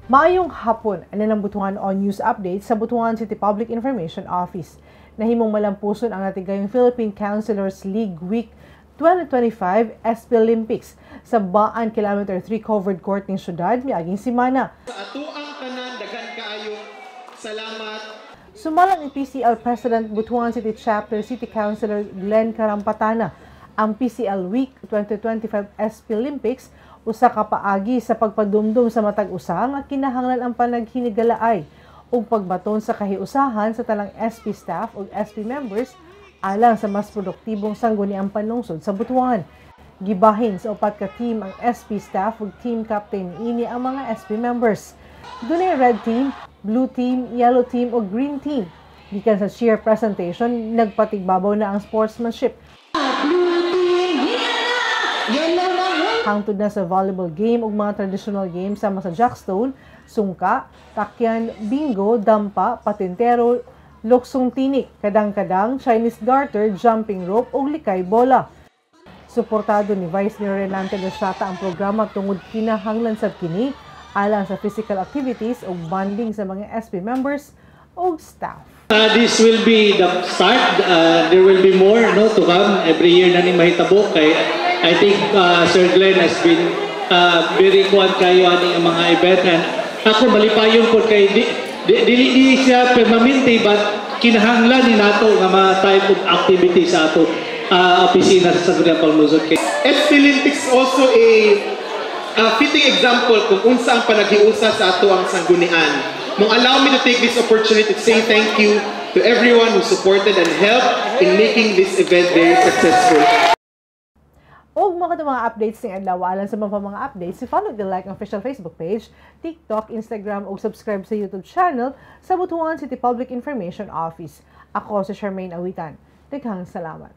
Maayong hapon, ang Butuan on News Update sa Butuan City Public Information Office. Nahimong malampuson ang natigayong Philippine Councilors League Week 2025 SP Olympics sa Baan Kilometer 3 covered court ng syudad miaging simana. Sa ato ang tanan daghan kaayo salamat. Sumalang ni PCL President Butuan City Chapter City Councilor Glenn Karampatana ang PCL Week 2025 SP Olympics usa ka paagi sa pagpadumdum sa matag usa nga kinahanglan ang panaghinigalaay ug pagbaton sa kahiusahan sa talang SP staff ug SP members alang sa mas produktibong sangguniang panlungsod sa Butuan. Gibahin sa upat ka team ang SP staff ug team captain ini ang mga SP members. Dunay red team, blue team, yellow team ug green team. Gikan sa cheer presentation, nagpatigbabaw na ang sportsmanship. Hangtod na sa volleyball game ug mga traditional games sama sa jackstone, sungka, takyan, bingo, dampa, patintero, luksong tinik, kadang-kadang, Chinese garter, jumping rope ug likay bola. Suportado ni Vice Mayor Renante Gasata ang programa tungod kinahanglan sa kini alang sa physical activities ug bonding sa mga SP members ug staff. This will be the start. There will be more to come. Every year na ni mahitabo kay I think Sir Glenn has been very kuan kayo aning mga event and ako malipayon po kay dili siya permanente but kinahanglan ni nato nga mga type of activity sa ato opisina sa Sangguniang Panlungsod. SP Olympics also a fitting example kung unsa ang panaghiusa sa ato ang sanggunian. Mong allow me to take this opportunity to say thank you to everyone who supported and helped in making this event very successful. Og mga updates ng adlaw alang sa mga updates, follow the like ang official Facebook page, TikTok, Instagram ug subscribe sa YouTube channel sa Butuan City Public Information Office. Ako si Charmaine Awitan. Daghang salamat.